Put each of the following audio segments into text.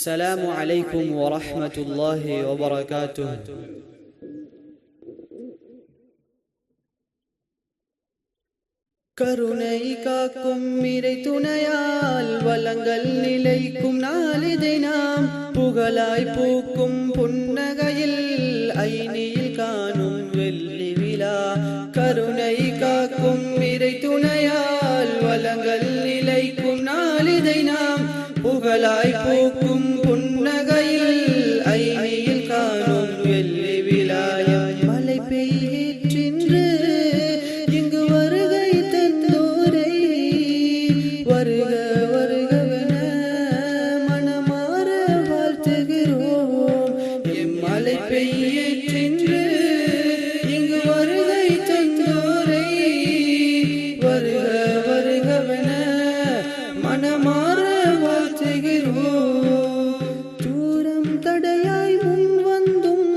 السلام عليكم ورحمة الله وبركاته. கருணை காக்கும் இறை துணையால் வளங்கள் நிலைக்கும் நாளிதை நாம் புகழாய் பூக்கும் புன்னகையில் ஐனியில் காணும் வெள்ளி விழா. கருணை காக்கும் இறை துணையால் வளங்கள் நிலைக்கும் நாளிதை நாம் புகழாய் பூக்கும் புன்னகையில் ஐனியில் காணும் வெள்ளி விழா. மழை பெய்கின்ற இங்கு வருகை தந்தோரை வருக வருகவென மனமாற வாழ்த்துகிறோம். மழை பெய்கின்ற இங்கு வருகை தந்தோரை வருக வருகவென மனமாற வாழ்த்துகிறோம். தூரம் தடையாய் முன் வந்தும்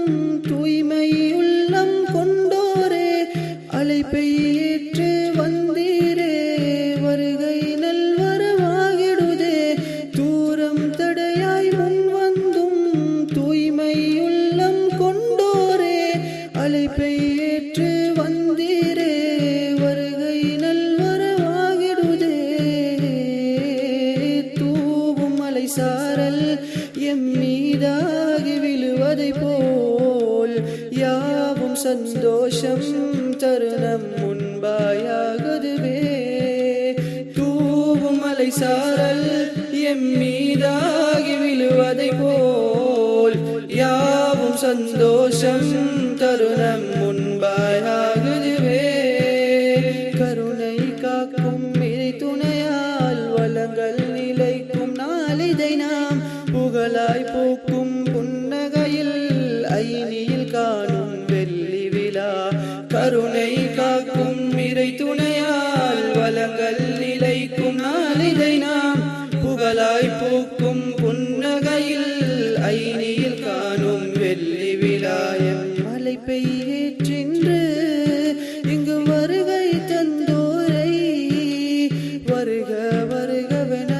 தூய்மை உள்ளம் கொண்டோரே அழைப்பை ஏற்று வந்தீரே வருகை நல்வரவாகிடுதே. தூரம் தடையாய் முன் வந்தும் தூய்மை உள்ளம் கொண்டோரே அழைப்பை ஏற்று வந்தீரே வருகை நல்வரவாகிடுதே. தூவும் மலை சாரல் எம் மீதாகி விழுவதை போல் யாவும் சந்தோஷம் தருணம் முன்பாயாகதுவே. தூவும் மலை சாரல் எம் மீதாகி விழுவதை போல் யாவும் சந்தோஷம் தருணம் முன்பாயாகதுவே. கருணை காக்கும் இறை துணையால் வளங்கள் நிலைக்கும் நாளிதை நாம் புகழாய் பூக்கும் புன்னகையில் ஐனியில் காணும் வெள்ளி விழா. கருணை காக்கும் இறை துணையால் வளங்கள் நிலைக்கும் நாளிதை நாம் புகழாய் பூக்கும் புன்னகையில் ஐனியில் காணும் வெள்ளி விழா. மழை பெய்கின்ற இங்கு வருகை தந்தோரை வருக வருகவென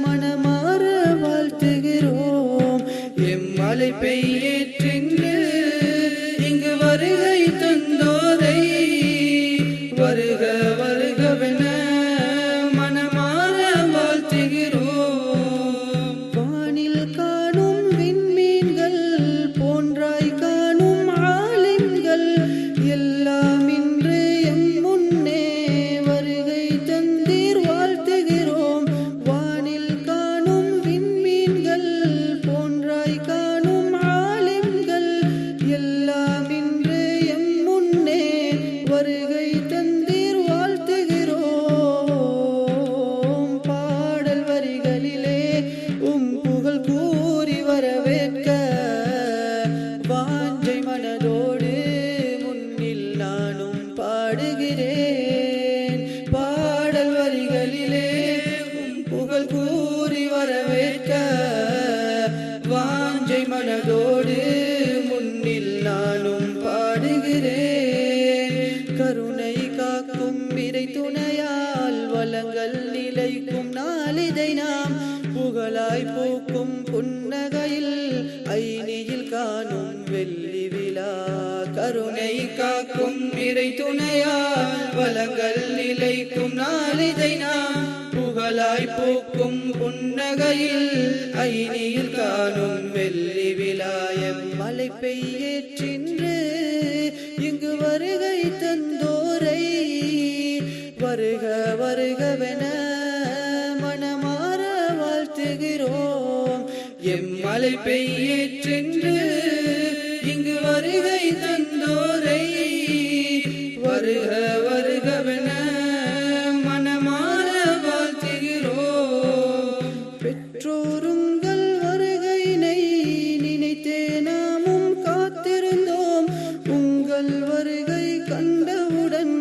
மனமாற வாழ்த்துகிறோம். மழை பெய்கின்ற இங்கு வருகை தந்தோரை வருக வருகவென மனமாற வாழ்த்துகிறோம். வானில் காணும் விண்மீன்கள் போன்றாய் காணும் ஆலிம்கள் எல்லாம் இன்று எம் முன்னே வருகை தந்தீர் வாழ்த்துகிறோம். வானில் காணும் விண்மீன்கள் போன்றாய் காணும் ஆலிம்கள் எல்லாம் இன்று எம் முன்னே வருகை தந்தீர் வாழ்த்துகிறோம். பாடல் வரிகளிலே புகழ் கூறி வரவேற்க வாஞ்சை மனதோடு முன்னில் நானும் பாடுகிறேன். பாடல் வரிகளிலே புகழ் கூறி வரவேற்க வாஞ்சை மனதோடு முன்னில் நானும் பாடுகிறேன். கருணை காக்கும் இறை துணையால் வளங்கள் நிலைக்கும் நாளிதை நாம் புகழாய் பூக்கும் புன்னகையில் ஐனியில் காணும் வெள்ளி விழா. கருணை காக்கும் இறை துணையால் வளங்கள் நிலைக்கும் நாளிதை நாம் புகழாய் பூக்கும் புன்னகையில் ஐனியில் காணும் வெள்ளி விழா. மழை பெய்கின்ற இங்கு வருகை தந்தோரை வருக வருகவென மனமாற வாழ்த்துகிறோம். மழை பெய்கின்ற இங்கு வருகை தந்தோரை வருக வருகவென மனமாற வாழ்த்துகிறோம். பெற்றோருங்கள் வருகையினை நினைத்தே நாமும் காத்திருந்தோம். உங்கள் வருகை கண்டவுடன்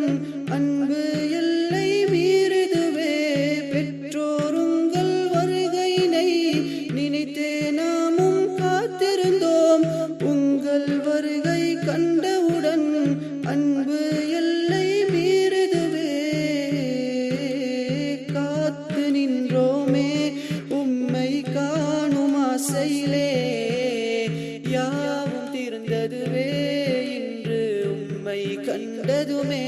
அன்பு எல்லை மீறுதுவே. பெற்றோருங்கள் வருகையினை நினைத்தே நாமும் காத்திருந்தோம். உங்கள் வருகை கண்டவுடன் அன்பு எல்லை மீறுதுவே. காத்து நின்றோமே உம்மை கா ஆசையிலே யாவும் தீர்ந்ததுவே இன்று உம்மை கண்டதுமே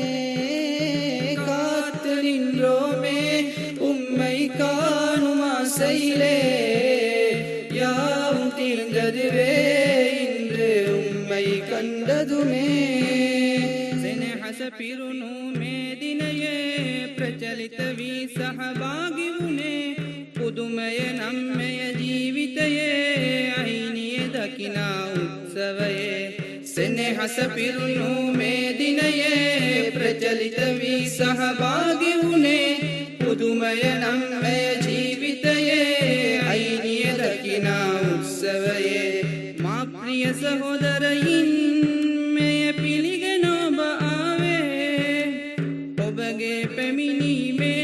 காத்து நின்றோமே உம்மை காணும் ஆசையிலே யாவும் தீர்ந்ததுவே இன்று உம்மை கண்டதுமே ಸೆನೆಹಸಪಿರುನು ಮೇದಿನೆಯೇ ಪ್ರಚಲಿತವಿ ಸಹಭಾಗಿವುನೆ ಪುದುಮೆಯ ನಮ್ಮೆಯ ಜೀವಿತಯೇ ಐನಿಯ ದಕಿನ ಉತ್ಸವಯೇ ಸೆನೆಹಸಪಿರುನು ಮೇದಿನೆಯೇ ಪ್ರಚಲಿತವಿ ಸಹಭಾಗಿವುನೆ ಪುದುಮೆಯ ನಮ್ಮೆಯ ಜೀವಿತಯೇ ಐನಿಯ ದಕಿನ ಉತ್ಸವಯೇ ಮಾ ಪ್ರಿಯ ಸಹೋದರ ಇನ್ಮೆಯ ಪಿಲಿಗೆ ನೋಬ ಆವೆ ಒಬಗೆ ಪೆಮಿನಿಮೆ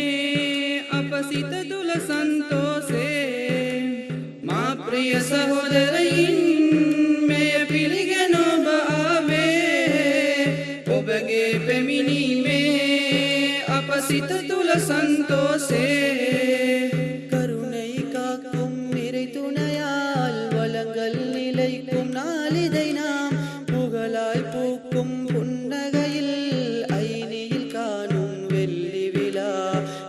ಅಪಸಿತ ತುಲ ಸಂತೋಷೆ ಮಾ ಪ್ರಿಯ ಸಹೋದರ ಇನ್ಮೆಯ ಪಿಲಿಗೆ ನೋಬ ಆವೆ ಒಬಗೆ ಪೆಮಿನಿಮೆ ಅಪಸಿತ ತುಲ ಸಂತೋಷೆ கருணை காக்கும் நிறை துணையால் வளங்கள் நிலைக்கும் நாளிதை நாம் புகழாய் பூக்கும் புன்னகையில் ஐனியில் காணும் வெள்ளி விழா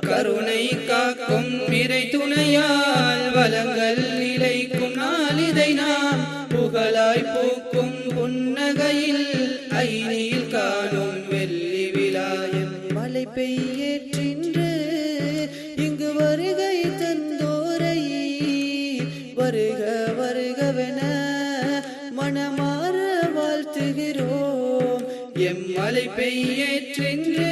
கருணை காக்கும் நிறை துணையால் வளங்கள் நிலைக்கும் நாளிதை நாம் புகழாய் பூக்கும் புன்னகையில் ஐனியில் காணும் வெள்ளி விழாயம் மழை பெய்யேற்றின்று இங்கு வருகை தந்தோரை வருக வருகவென மனமாற வாழ்த்துகிறோம் எம்மலை பெய்யேற்றென்று